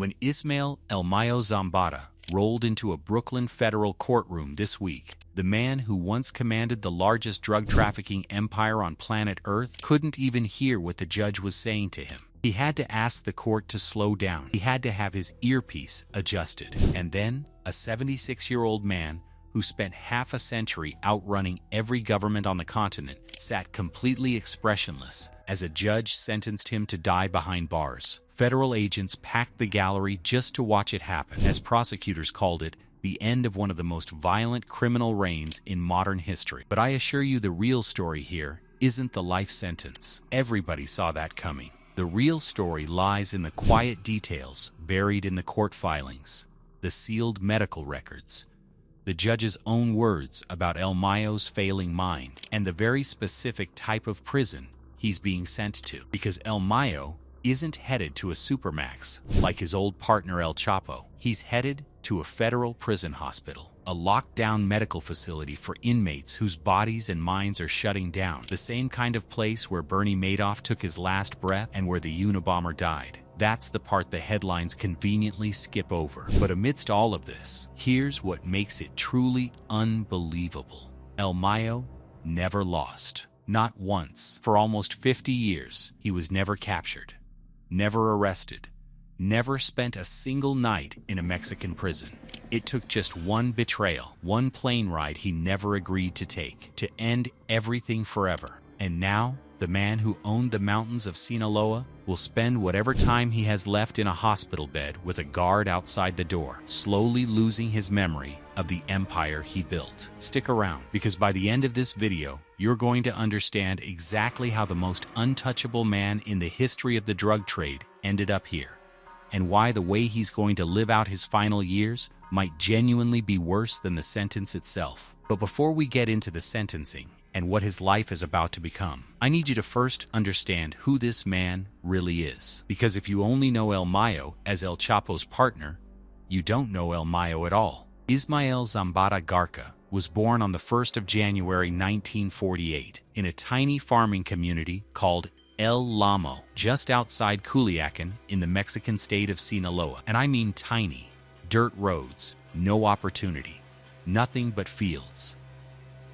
When Ismael El Mayo Zambada rolled into a Brooklyn federal courtroom this week, the man who once commanded the largest drug trafficking empire on planet Earth couldn't even hear what the judge was saying to him. He had to ask the court to slow down. He had to have his earpiece adjusted. And then, a 76-year-old man who spent half a century outrunning every government on the continent sat completely expressionless as a judge sentenced him to die behind bars. Federal agents packed the gallery just to watch it happen. As prosecutors called it, the end of one of the most violent criminal reigns in modern history. But I assure you the real story here isn't the life sentence. Everybody saw that coming. The real story lies in the quiet details buried in the court filings, the sealed medical records, the judge's own words about El Mayo's failing mind, and the very specific type of prison he's being sent to. Because El Mayo isn't headed to a supermax like his old partner El Chapo. He's headed to a federal prison hospital, a locked-down medical facility for inmates whose bodies and minds are shutting down, the same kind of place where Bernie Madoff took his last breath and where the Unabomber died. That's the part the headlines conveniently skip over. But amidst all of this, here's what makes it truly unbelievable. El Mayo never lost. Not once. For almost 50 years, he was never captured, never arrested, never spent a single night in a Mexican prison. It took just one betrayal, one plane ride he never agreed to take, to end everything forever. And now, the man who owned the mountains of Sinaloa will spend whatever time he has left in a hospital bed with a guard outside the door, slowly losing his memory of the empire he built. Stick around, because by the end of this video, you're going to understand exactly how the most untouchable man in the history of the drug trade ended up here, and why the way he's going to live out his final years might genuinely be worse than the sentence itself. But before we get into the sentencing and what his life is about to become, I need you to first understand who this man really is. Because if you only know El Mayo as El Chapo's partner, you don't know El Mayo at all. Ismael Zambada Garca was born on the 1st of January 1948 in a tiny farming community called El Lamo, just outside Culiacan in the Mexican state of Sinaloa. And I mean tiny. Dirt roads, no opportunity, nothing but fields.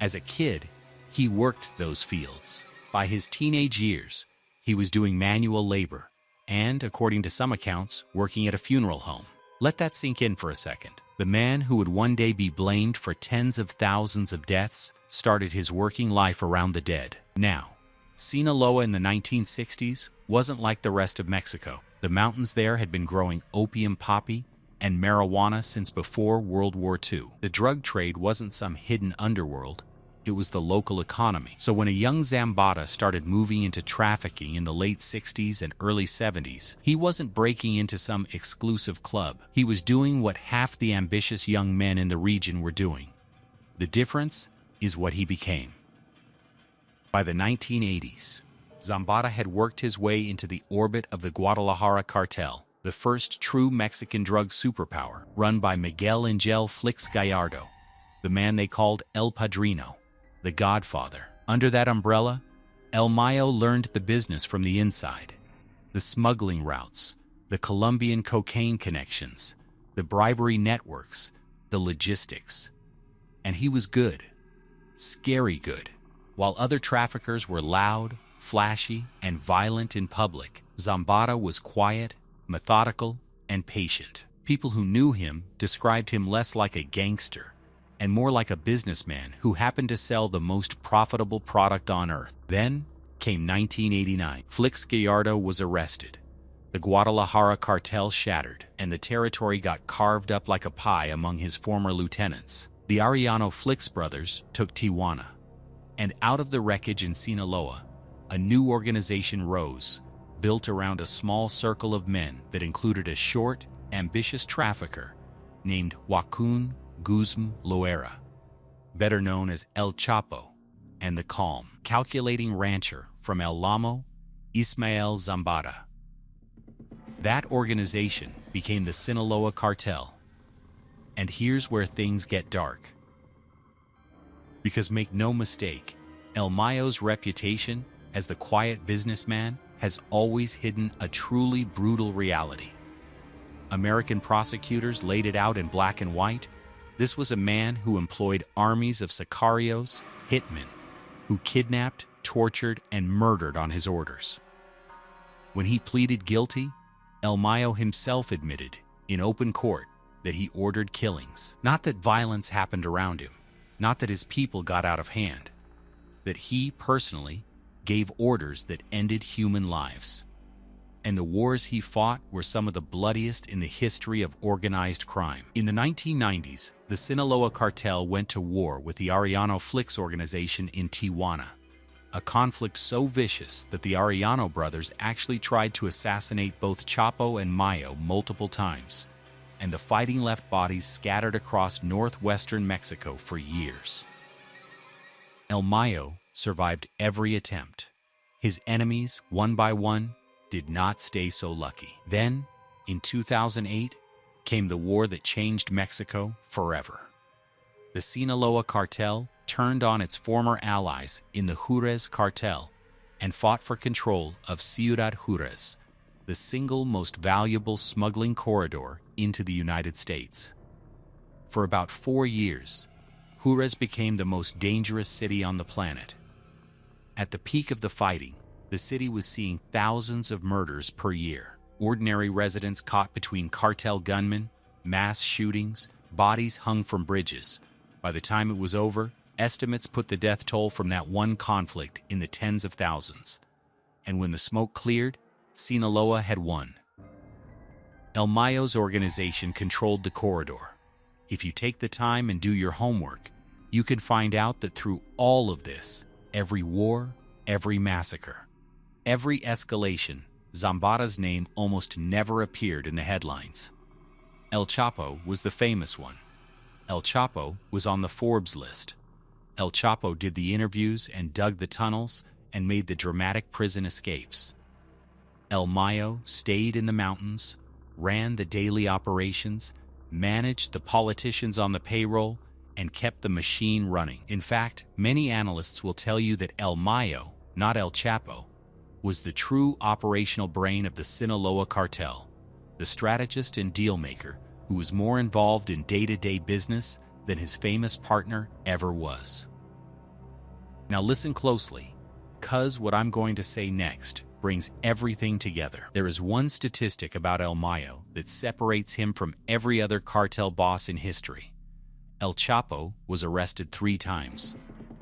As a kid, he worked those fields. By his teenage years, he was doing manual labor and, according to some accounts, working at a funeral home. Let that sink in for a second. The man who would one day be blamed for tens of thousands of deaths started his working life around the dead. Now, Sinaloa in the 1960s wasn't like the rest of Mexico. The mountains there had been growing opium poppy and marijuana since before World War II. The drug trade wasn't some hidden underworld. It was the local economy. So when a young Zambada started moving into trafficking in the late 60s and early 70s, he wasn't breaking into some exclusive club. He was doing what half the ambitious young men in the region were doing. The difference is what he became. By the 1980s, Zambada had worked his way into the orbit of the Guadalajara cartel, the first true Mexican drug superpower, run by Miguel Angel Flix Gallardo, the man they called El Padrino, the Godfather. Under that umbrella, El Mayo learned the business from the inside. The smuggling routes, the Colombian cocaine connections, the bribery networks, the logistics. And he was good. Scary good. While other traffickers were loud, flashy, and violent in public, Zambada was quiet, methodical, and patient. People who knew him described him less like a gangster and more like a businessman who happened to sell the most profitable product on earth. Then came 1989. Flix Gallardo was arrested. The Guadalajara cartel shattered, and the territory got carved up like a pie among his former lieutenants. The Arellano Flix brothers took Tijuana, and out of the wreckage in Sinaloa, a new organization rose, built around a small circle of men that included a short, ambitious trafficker named Joaquin Guzm Loera, better known as El Chapo, and the calm, calculating rancher from El Lamo, Ismael Zambada. That organization became the Sinaloa cartel. And here's where things get dark. Because make no mistake, El Mayo's reputation as the quiet businessman has always hidden a truly brutal reality. American prosecutors laid it out in black and white. This was a man who employed armies of sicarios, hitmen, who kidnapped, tortured, and murdered on his orders. When he pleaded guilty, El Mayo himself admitted, in open court, that he ordered killings. Not that violence happened around him, not that his people got out of hand, that he personally gave orders that ended human lives. And the wars he fought were some of the bloodiest in the history of organized crime. In the 1990s, the Sinaloa cartel went to war with the Arellano Flix organization in Tijuana, a conflict so vicious that the Arellano brothers actually tried to assassinate both Chapo and Mayo multiple times, and the fighting left bodies scattered across northwestern Mexico for years. El Mayo survived every attempt. His enemies, one by one, did not stay so lucky. Then, in 2008, came the war that changed Mexico forever. The Sinaloa cartel turned on its former allies in the Juarez cartel and fought for control of Ciudad Juarez, the single most valuable smuggling corridor into the United States. For about 4 years, Juarez became the most dangerous city on the planet. At the peak of the fighting, the city was seeing thousands of murders per year. Ordinary residents caught between cartel gunmen, mass shootings, bodies hung from bridges. By the time it was over, estimates put the death toll from that one conflict in the tens of thousands. And when the smoke cleared, Sinaloa had won. El Mayo's organization controlled the corridor. If you take the time and do your homework, you can find out that through all of this, every war, every massacre, every escalation, Zambada's name almost never appeared in the headlines. El Chapo was the famous one. El Chapo was on the Forbes list. El Chapo did the interviews and dug the tunnels and made the dramatic prison escapes. El Mayo stayed in the mountains, ran the daily operations, managed the politicians on the payroll, and kept the machine running. In fact, many analysts will tell you that El Mayo, not El Chapo, was the true operational brain of the Sinaloa cartel, the strategist and dealmaker who was more involved in day-to-day business than his famous partner ever was. Now listen closely, 'cause what I'm going to say next brings everything together. There is one statistic about El Mayo that separates him from every other cartel boss in history. El Chapo was arrested 3 times.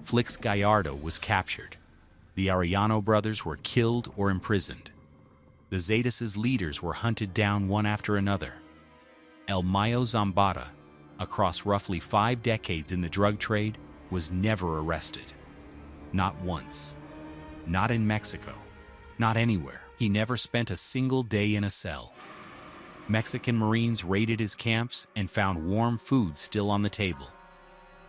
Flix Gallardo was captured. The Arellano brothers were killed or imprisoned. The Zetas' leaders were hunted down one after another. El Mayo Zambada, across roughly 5 decades in the drug trade, was never arrested. Not once. Not in Mexico. Not anywhere. He never spent a single day in a cell. Mexican Marines raided his camps and found warm food still on the table.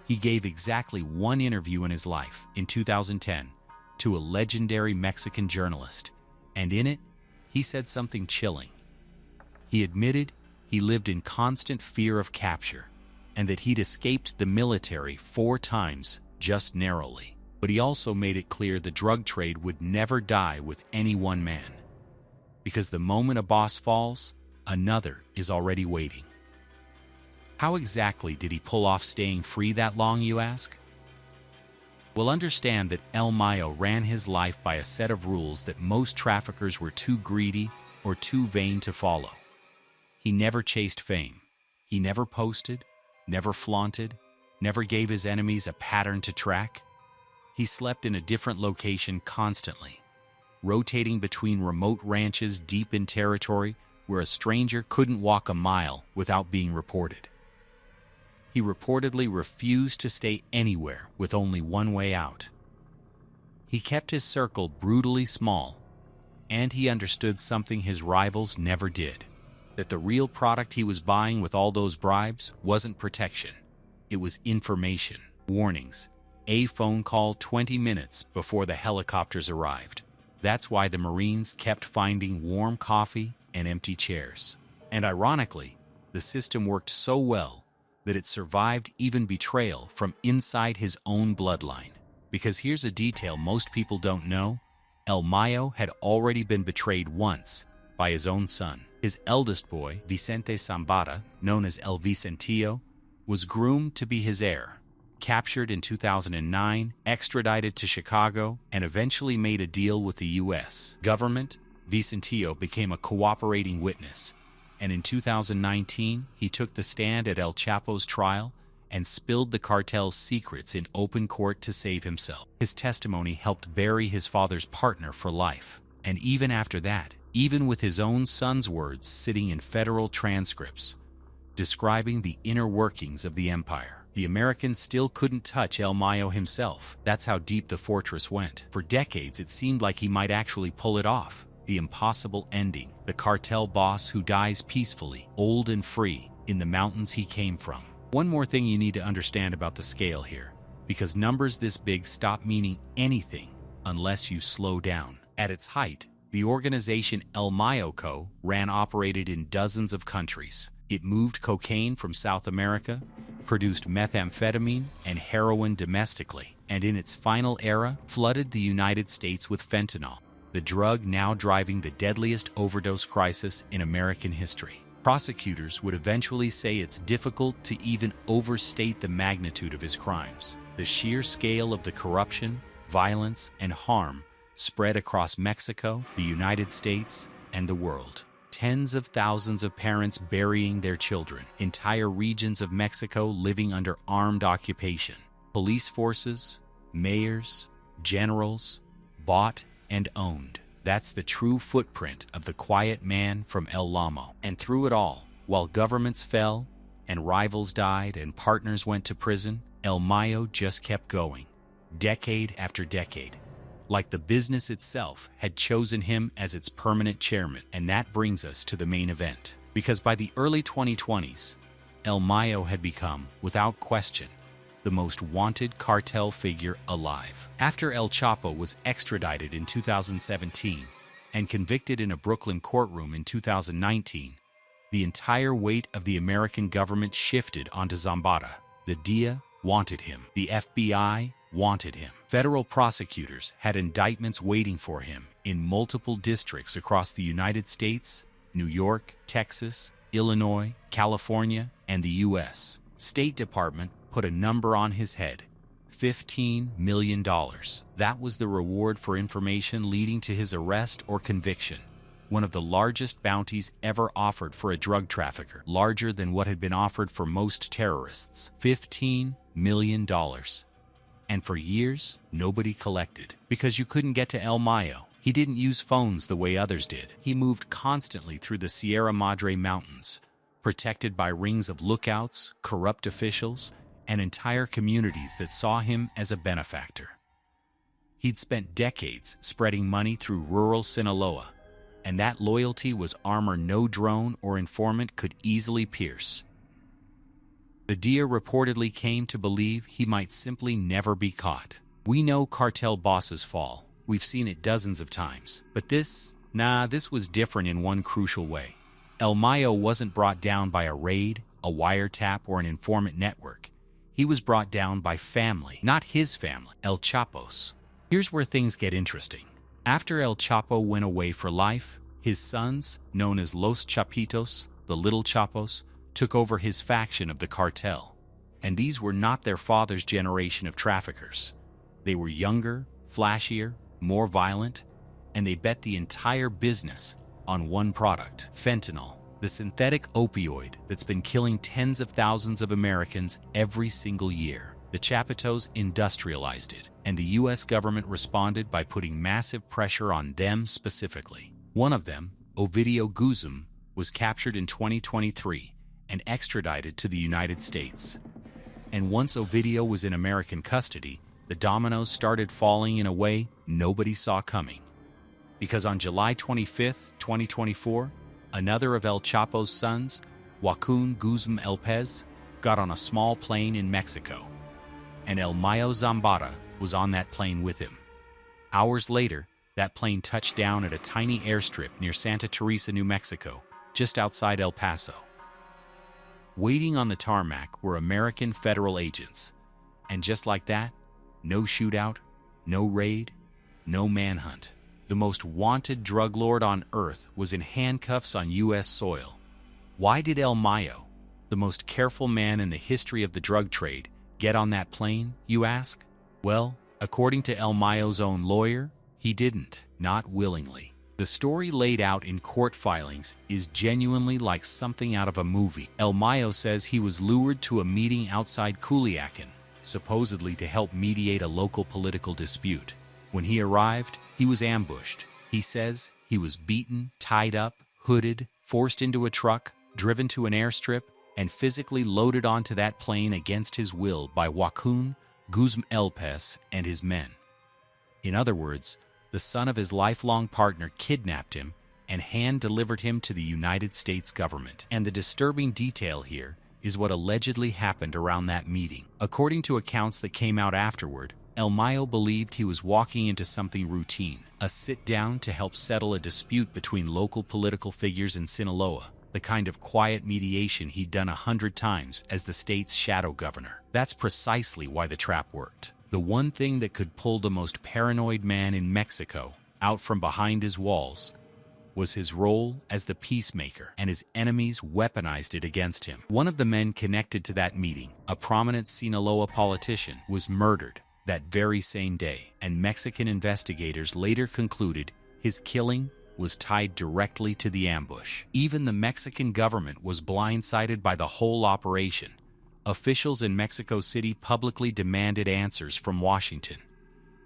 He gave exactly one interview in his life, in 2010, to a legendary Mexican journalist, and in it, he said something chilling. He admitted he lived in constant fear of capture, and that he'd escaped the military 4 times, just narrowly. But he also made it clear the drug trade would never die with any one man. Because the moment a boss falls, another is already waiting. How exactly did he pull off staying free that long, you ask? Well, understand that El Mayo ran his life by a set of rules that most traffickers were too greedy or too vain to follow. He never chased fame. He never posted, never flaunted, never gave his enemies a pattern to track. He slept in a different location constantly, rotating between remote ranches deep in territory where a stranger couldn't walk a mile without being reported. He reportedly refused to stay anywhere with only one way out. He kept his circle brutally small, and he understood something his rivals never did, that the real product he was buying with all those bribes wasn't protection. It was information, warnings, a phone call 20 minutes before the helicopters arrived. That's why the Marines kept finding warm coffee and empty chairs. And ironically, the system worked so well that it survived even betrayal from inside his own bloodline. Because here's a detail most people don't know: El Mayo had already been betrayed once, by his own son. His eldest boy, Vicente Zambada, known as El Vicentillo, was groomed to be his heir. Captured in 2009, extradited to Chicago, and eventually made a deal with the U.S. government, Vicentillo became a cooperating witness, and in 2019, he took the stand at El Chapo's trial and spilled the cartel's secrets in open court to save himself. His testimony helped bury his father's partner for life, and even after that, even with his own son's words sitting in federal transcripts, describing the inner workings of the empire, the Americans still couldn't touch El Mayo himself. That's how deep the fortress went. For decades, it seemed like he might actually pull it off. The impossible ending, the cartel boss who dies peacefully, old and free, in the mountains he came from. One more thing you need to understand about the scale here, because numbers this big stop meaning anything unless you slow down. At its height, the organization El Mayo Co. operated in dozens of countries. It moved cocaine from South America, produced methamphetamine and heroin domestically, and in its final era, flooded the United States with fentanyl, the drug now driving the deadliest overdose crisis in American history. Prosecutors would eventually say it's difficult to even overstate the magnitude of his crimes. The sheer scale of the corruption, violence, and harm spread across Mexico, the United States, and the world. Tens of thousands of parents burying their children, entire regions of Mexico living under armed occupation, police forces, mayors, generals, bought and owned. That's the true footprint of the quiet man from El Lamo. And through it all, while governments fell and rivals died and partners went to prison, El Mayo just kept going, decade after decade. Like the business itself had chosen him as its permanent chairman. And that brings us to the main event. Because by the early 2020s, El Mayo had become, without question, the most wanted cartel figure alive. After El Chapo was extradited in 2017 and convicted in a Brooklyn courtroom in 2019, the entire weight of the American government shifted onto Zambada. The DEA wanted him. The FBI wanted him. Federal prosecutors had indictments waiting for him in multiple districts across the United States, New York, Texas, Illinois, California, and the U.S. State Department put a number on his head: $15 million. That was the reward for information leading to his arrest or conviction. One of the largest bounties ever offered for a drug trafficker, larger than what had been offered for most terrorists. $15 million. And for years, nobody collected, because you couldn't get to El Mayo. He didn't use phones the way others did. He moved constantly through the Sierra Madre Mountains, protected by rings of lookouts, corrupt officials, and entire communities that saw him as a benefactor. He'd spent decades spreading money through rural Sinaloa, and that loyalty was armor no drone or informant could easily pierce. The DEA reportedly came to believe he might simply never be caught. We know cartel bosses fall. We've seen it dozens of times. But this was different in one crucial way. El Mayo wasn't brought down by a raid, a wiretap, or an informant network. He was brought down by family, not his family, El Chapo's. Here's where things get interesting. After El Chapo went away for life, his sons, known as Los Chapitos, the Little Chapos, took over his faction of the cartel. And these were not their father's generation of traffickers. They were younger, flashier, more violent, and they bet the entire business on one product: fentanyl, the synthetic opioid that's been killing tens of thousands of Americans every single year. The Chapitos industrialized it, and the U.S. government responded by putting massive pressure on them specifically. One of them, Ovidio Guzum, was captured in 2023 and extradited to the United States. And once Ovidio was in American custody, the dominoes started falling in a way nobody saw coming. Because on July 25, 2024, another of El Chapo's sons, Joaquin Guzman Elpez, got on a small plane in Mexico, and El Mayo Zambada was on that plane with him. Hours later, that plane touched down at a tiny airstrip near Santa Teresa, New Mexico, just outside El Paso. Waiting on the tarmac were American federal agents, and just like that, no shootout, no raid, no manhunt. The most wanted drug lord on earth was in handcuffs on U.S. soil. Why did El Mayo, the most careful man in the history of the drug trade, get on that plane, you ask? Well, according to El Mayo's own lawyer, he didn't, not willingly. The story laid out in court filings is genuinely like something out of a movie. El Mayo says he was lured to a meeting outside Culiacan, supposedly to help mediate a local political dispute. When he arrived, he was ambushed. He says he was beaten, tied up, hooded, forced into a truck, driven to an airstrip, and physically loaded onto that plane against his will by Joaquin Guzman Elpes and his men. In other words, the son of his lifelong partner kidnapped him and hand-delivered him to the United States government. And the disturbing detail here is what allegedly happened around that meeting. According to accounts that came out afterward, El Mayo believed he was walking into something routine, a sit-down to help settle a dispute between local political figures in Sinaloa, the kind of quiet mediation he'd done 100 times as the state's shadow governor. That's precisely why the trap worked. The one thing that could pull the most paranoid man in Mexico out from behind his walls was his role as the peacemaker, and his enemies weaponized it against him. One of the men connected to that meeting, a prominent Sinaloa politician, was murdered that very same day, and Mexican investigators later concluded his killing was tied directly to the ambush. Even the Mexican government was blindsided by the whole operation. Officials in Mexico City publicly demanded answers from Washington,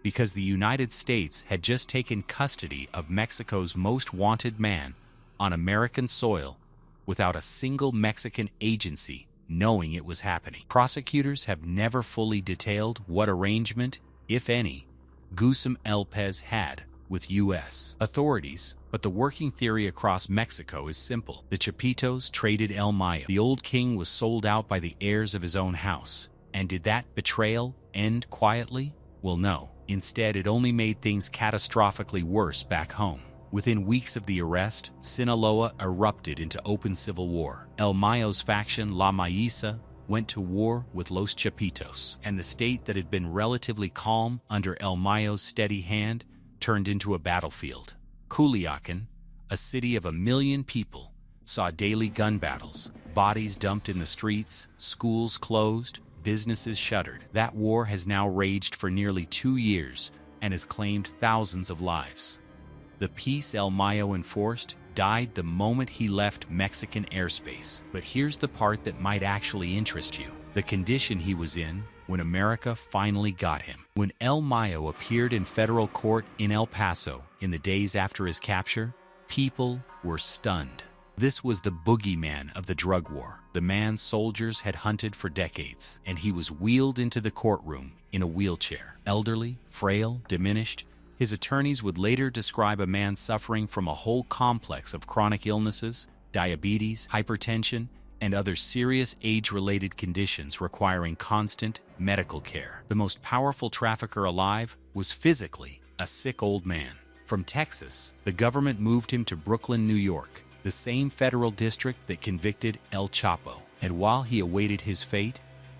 because the United States had just taken custody of Mexico's most wanted man on American soil without a single Mexican agency knowing it was happening. Prosecutors have never fully detailed what arrangement, if any, Guzman Elpes had with U.S. authorities, but the working theory across Mexico is simple. The Chapitos traded El Mayo. The old king was sold out by the heirs of his own house. And did that betrayal end quietly? Well, no. Instead, it only made things catastrophically worse back home. Within weeks of the arrest, Sinaloa erupted into open civil war. El Mayo's faction, La Maíza, went to war with Los Chapitos, and the state that had been relatively calm under El Mayo's steady hand turned into a battlefield. Culiacan, a city of 1 million people, saw daily gun battles, bodies dumped in the streets, schools closed, businesses shuttered. That war has now raged for nearly 2 years and has claimed thousands of lives. The peace El Mayo enforced died the moment he left Mexican airspace. But here's the part that might actually interest you: the condition he was in when America finally got him. When El Mayo appeared in federal court in El Paso in the days after his capture, people were stunned. This was the boogeyman of the drug war, the man soldiers had hunted for decades, and he was wheeled into the courtroom in a wheelchair. Elderly, frail, diminished, his attorneys would later describe a man suffering from a whole complex of chronic illnesses, diabetes, hypertension, and other serious age-related conditions requiring constant medical care. The most powerful trafficker alive was physically a sick old man. From Texas, the government moved him to Brooklyn, New York, the same federal district that convicted El Chapo. And while he awaited his fate,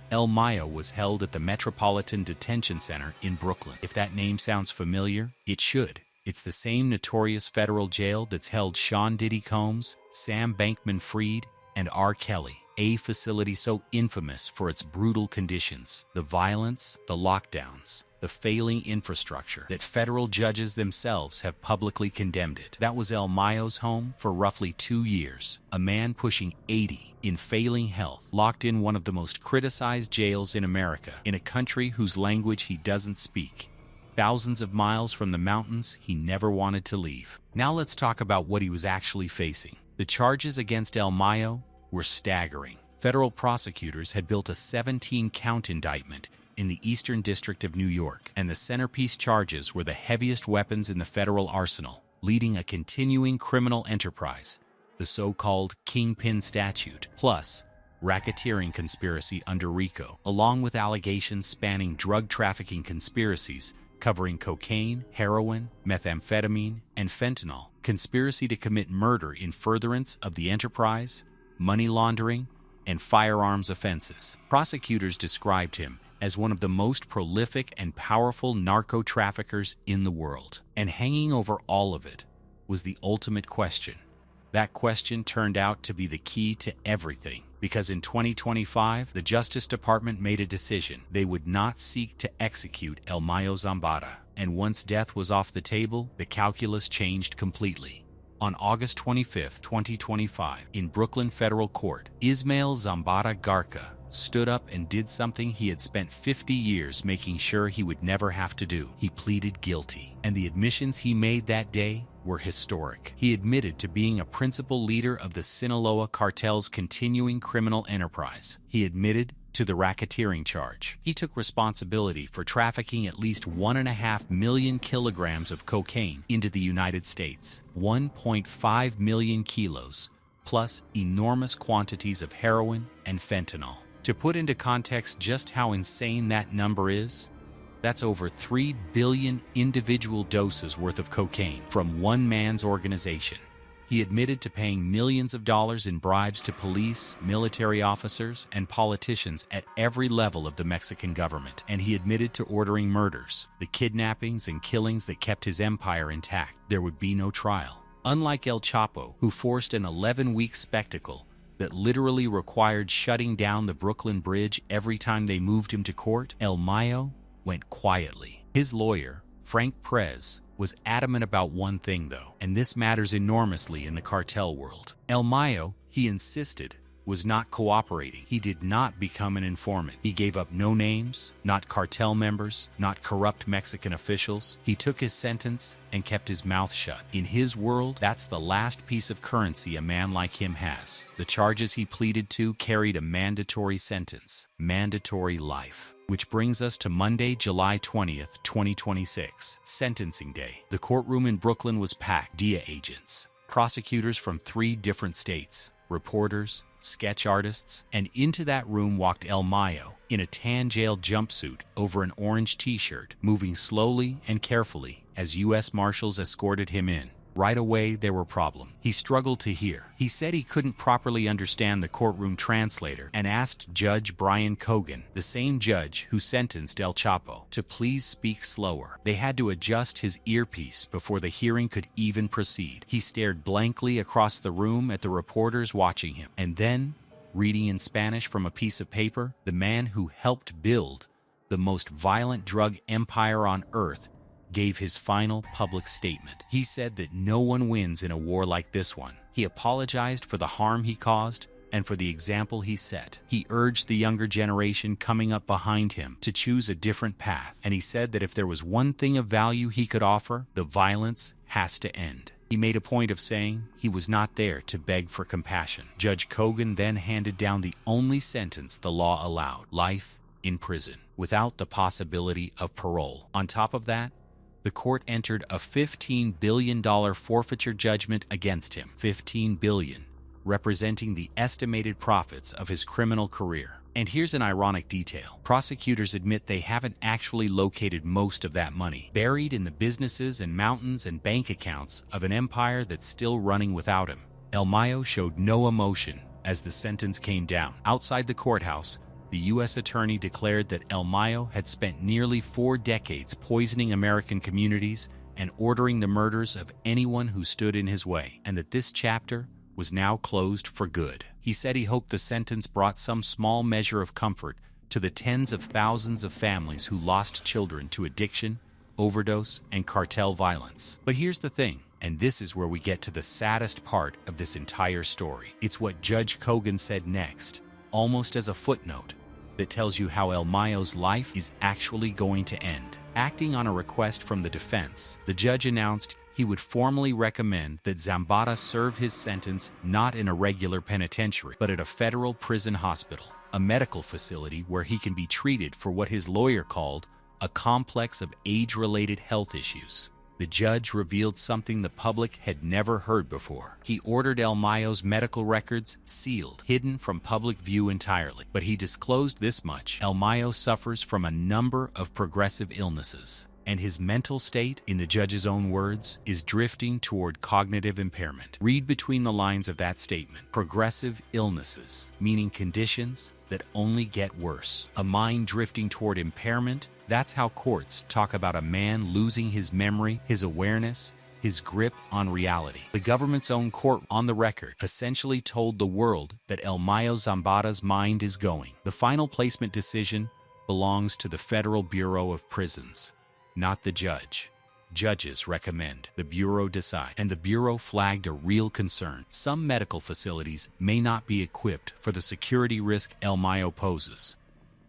El Mayo was held at the Metropolitan Detention Center in Brooklyn. If that name sounds familiar, it should. It's the same notorious federal jail that's held Sean Diddy Combs, Sam Bankman-Fried, and R. Kelly, a facility so infamous for its brutal conditions, the violence, the lockdowns, the failing infrastructure that federal judges themselves have publicly condemned it. That was El Mayo's home for roughly 2 years. A man pushing 80 in failing health, locked in one of the most criticized jails in America, in a country whose language he doesn't speak. Thousands of miles from the mountains he never wanted to leave. Now let's talk about what he was actually facing. The charges against El Mayo were staggering. Federal prosecutors had built a 17-count indictment in the Eastern District of New York, and the centerpiece charges were the heaviest weapons in the federal arsenal, leading a continuing criminal enterprise, the so-called kingpin statute, plus racketeering conspiracy under RICO, along with allegations spanning drug trafficking conspiracies covering cocaine, heroin, methamphetamine, and fentanyl, conspiracy to commit murder in furtherance of the enterprise, money laundering, and firearms offenses. Prosecutors described him as one of the most prolific and powerful narco-traffickers in the world. And hanging over all of it was the ultimate question. That question turned out to be the key to everything, because in 2025, the Justice Department made a decision. They would not seek to execute El Mayo Zambada, and once death was off the table, the calculus changed completely. On August 25, 2025, in Brooklyn Federal Court, Ismael Zambada Garca stood up and did something he had spent 50 years making sure he would never have to do. He pleaded guilty, and the admissions he made that day were historic. He admitted to being a principal leader of the Sinaloa cartel's continuing criminal enterprise. He admitted to the racketeering charge. He took responsibility for trafficking at least 1.5 million kilograms of cocaine into the United States, 1.5 million kilos, plus enormous quantities of heroin and fentanyl. To put into context just how insane that number is, that's over 3 billion individual doses worth of cocaine from one man's organization. He admitted to paying millions of dollars in bribes to police, military officers, and politicians at every level of the Mexican government. And he admitted to ordering murders, the kidnappings and killings that kept his empire intact. There would be no trial. Unlike El Chapo, who forced an 11-week spectacle that literally required shutting down the Brooklyn Bridge every time they moved him to court, El Mayo went quietly. His lawyer, Frank Perez, was adamant about one thing though, and this matters enormously in the cartel world. El Mayo, he insisted, was not cooperating. He did not become an informant. He gave up no names, not cartel members, not corrupt Mexican officials. He took his sentence and kept his mouth shut. In his world, that's the last piece of currency a man like him has. The charges he pleaded to carried a mandatory sentence, mandatory life. Which brings us to Monday, July 20th, 2026, sentencing day. The courtroom in Brooklyn was packed. DEA agents, prosecutors from 3 different states, reporters, sketch artists, and into that room walked El Mayo in a tan jail jumpsuit over an orange t-shirt, moving slowly and carefully as U.S. Marshals escorted him in. Right away, there were problems. He struggled to hear. He said he couldn't properly understand the courtroom translator and asked Judge Brian Cogan, the same judge who sentenced El Chapo, to please speak slower. They had to adjust his earpiece before the hearing could even proceed. He stared blankly across the room at the reporters watching him, and then, reading in Spanish from a piece of paper, the man who helped build the most violent drug empire on earth gave his final public statement. He said that no one wins in a war like this one. He apologized for the harm he caused and for the example he set. He urged the younger generation coming up behind him to choose a different path, and he said that if there was one thing of value he could offer, the violence has to end. He made a point of saying he was not there to beg for compassion. Judge Cogan then handed down the only sentence the law allowed: life in prison, without the possibility of parole. On top of that, the court entered a $15 billion forfeiture judgment against him. $15 billion, representing the estimated profits of his criminal career. And here's an ironic detail. Prosecutors admit they haven't actually located most of that money, buried in the businesses and mountains and bank accounts of an empire that's still running without him. El Mayo showed no emotion as the sentence came down. Outside the courthouse, the U.S. attorney declared that El Mayo had spent nearly 4 decades poisoning American communities and ordering the murders of anyone who stood in his way, and that this chapter was now closed for good. He said he hoped the sentence brought some small measure of comfort to the tens of thousands of families who lost children to addiction, overdose, and cartel violence. But here's the thing, and this is where we get to the saddest part of this entire story. It's what Judge Cogan said next, almost as a footnote, that tells you how El Mayo's life is actually going to end. Acting on a request from the defense, the judge announced he would formally recommend that Zambada serve his sentence not in a regular penitentiary, but at a federal prison hospital, a medical facility where he can be treated for what his lawyer called a complex of age-related health issues. The judge revealed something the public had never heard before. He ordered El Mayo's medical records sealed, hidden from public view entirely. But he disclosed this much: El Mayo suffers from a number of progressive illnesses, and his mental state, in the judge's own words, is drifting toward cognitive impairment. Read between the lines of that statement. Progressive illnesses, meaning conditions that only get worse. A mind drifting toward impairment, that's how courts talk about a man losing his memory, his awareness, his grip on reality. The government's own court, on the record, essentially told the world that El Mayo Zambada's mind is going. The final placement decision belongs to the Federal Bureau of Prisons, not the judge. Judges recommend, the Bureau decide, and the Bureau flagged a real concern. Some medical facilities may not be equipped for the security risk El Mayo poses,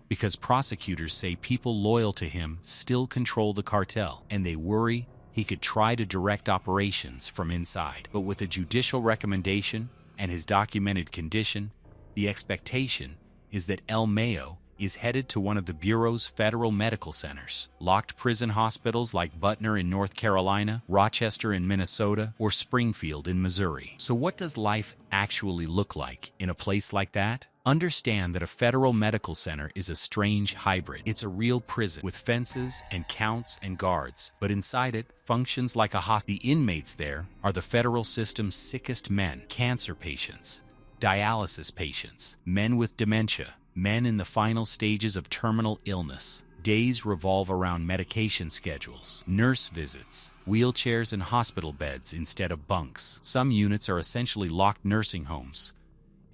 because prosecutors say people loyal to him still control the cartel, and they worry he could try to direct operations from inside. But with a judicial recommendation and his documented condition, the expectation is that El Mayo is headed to one of the Bureau's federal medical centers, locked prison hospitals like Butner in North Carolina, Rochester in Minnesota, or Springfield in Missouri. So what does life actually look like in a place like that? Understand that a federal medical center is a strange hybrid. It's a real prison with fences and counts and guards, but inside it functions like a hospital. The inmates there are the federal system's sickest men, cancer patients, dialysis patients, men with dementia, men in the final stages of terminal illness. Days revolve around medication schedules, nurse visits, wheelchairs and hospital beds instead of bunks. Some units are essentially locked nursing homes,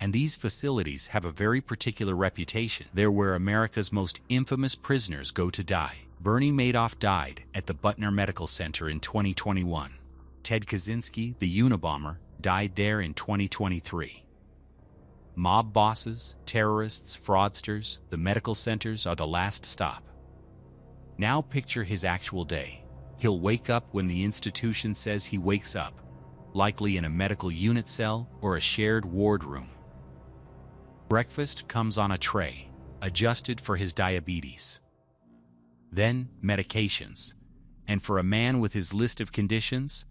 and these facilities have a very particular reputation. They're where America's most infamous prisoners go to die. Bernie Madoff died at the Butner Medical Center in 2021. Ted Kaczynski, the Unabomber, died there in 2023. Mob bosses, terrorists, fraudsters, the medical centers are the last stop. Now picture his actual day. He'll wake up when the institution says he wakes up, likely in a medical unit cell or a shared ward room. Breakfast comes on a tray, adjusted for his diabetes. Then medications. And for a man with his list of conditions,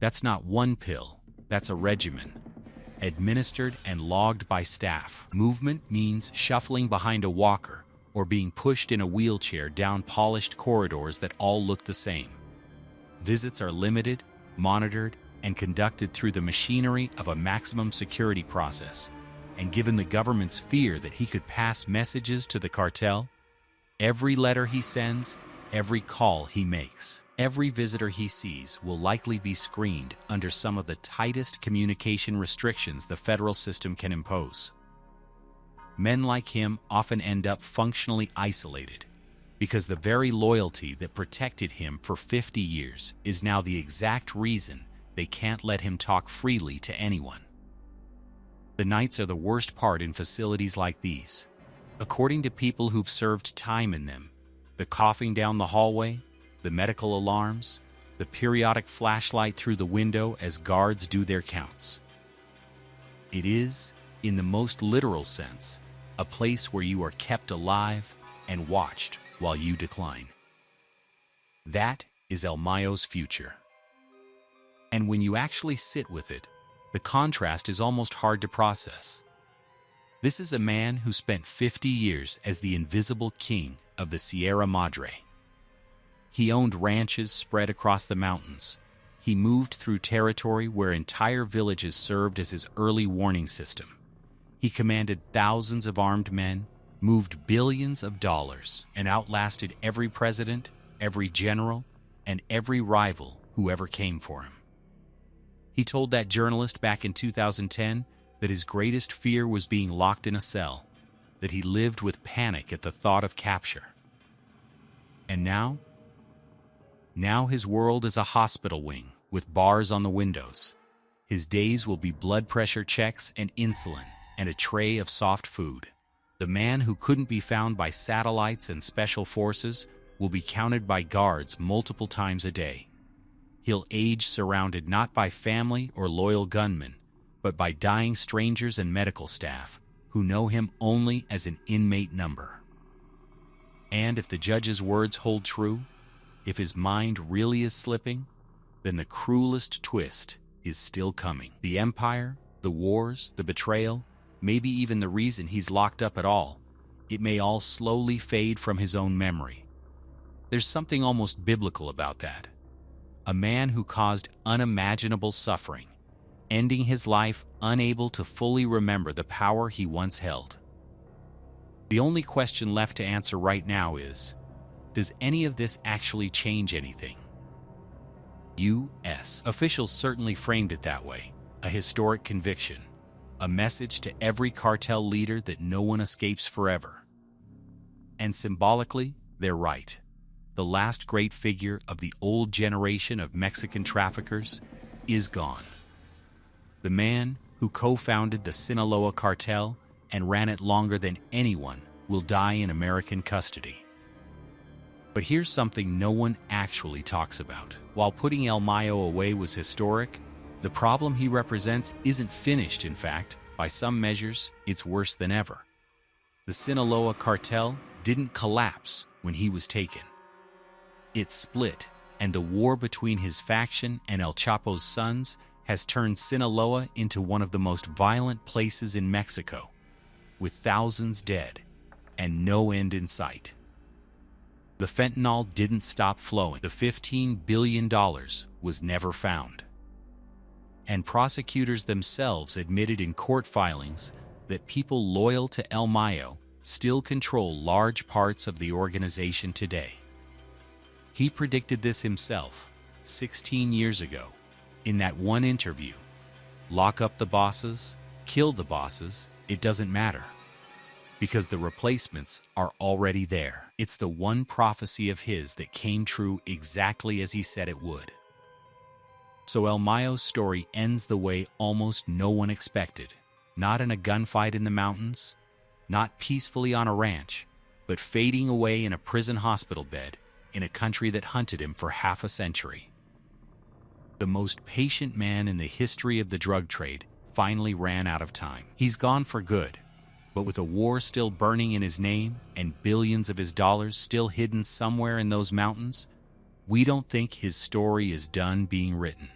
that's not one pill, that's a regimen, administered and logged by staff. Movement means shuffling behind a walker or being pushed in a wheelchair down polished corridors that all look the same. Visits are limited, monitored, and conducted through the machinery of a maximum security process. And given the government's fear that he could pass messages to the cartel, every letter he sends, every call he makes, every visitor he sees will likely be screened under some of the tightest communication restrictions the federal system can impose. Men like him often end up functionally isolated, because the very loyalty that protected him for 50 years is now the exact reason they can't let him talk freely to anyone. The nights are the worst part in facilities like these. According to people who've served time in them, the coughing down the hallway, the medical alarms, the periodic flashlight through the window as guards do their counts. It is, in the most literal sense, a place where you are kept alive and watched while you decline. That is El Mayo's future. And when you actually sit with it, the contrast is almost hard to process. This is a man who spent 50 years as the invisible king of the Sierra Madre. He owned ranches spread across the mountains. He moved through territory where entire villages served as his early warning system. He commanded thousands of armed men, moved billions of dollars, and outlasted every president, every general, and every rival who ever came for him. He told that journalist back in 2010 that his greatest fear was being locked in a cell, that he lived with panic at the thought of capture. And now? Now his world is a hospital wing with bars on the windows. His days will be blood pressure checks and insulin and a tray of soft food. The man who couldn't be found by satellites and special forces will be counted by guards multiple times a day. He'll age surrounded not by family or loyal gunmen, but by dying strangers and medical staff who know him only as an inmate number. And if the judge's words hold true, if his mind really is slipping, then the cruelest twist is still coming. The empire, the wars, the betrayal, maybe even the reason he's locked up at all, it may all slowly fade from his own memory. There's something almost biblical about that. A man who caused unimaginable suffering, ending his life unable to fully remember the power he once held. The only question left to answer right now is, does any of this actually change anything? U.S. officials certainly framed it that way, a historic conviction, a message to every cartel leader that no one escapes forever. And symbolically, they're right. The last great figure of the old generation of Mexican traffickers is gone. The man who co-founded the Sinaloa cartel and ran it longer than anyone will die in American custody. But here's something no one actually talks about. While putting El Mayo away was historic, the problem he represents isn't finished. In fact, by some measures, it's worse than ever. The Sinaloa cartel didn't collapse when he was taken. It split, and the war between his faction and El Chapo's sons has turned Sinaloa into one of the most violent places in Mexico, with thousands dead and no end in sight. The fentanyl didn't stop flowing. The $15 billion was never found. And prosecutors themselves admitted in court filings that people loyal to El Mayo still control large parts of the organization today. He predicted this himself 16 years ago in that one interview. Lock up the bosses, kill the bosses, it doesn't matter, because the replacements are already there. It's the one prophecy of his that came true exactly as he said it would. So El Mayo's story ends the way almost no one expected. Not in a gunfight in the mountains, not peacefully on a ranch, but fading away in a prison hospital bed in a country that hunted him for half a century. The most patient man in the history of the drug trade finally ran out of time. He's gone for good, but with a war still burning in his name and billions of his dollars still hidden somewhere in those mountains, we don't think his story is done being written.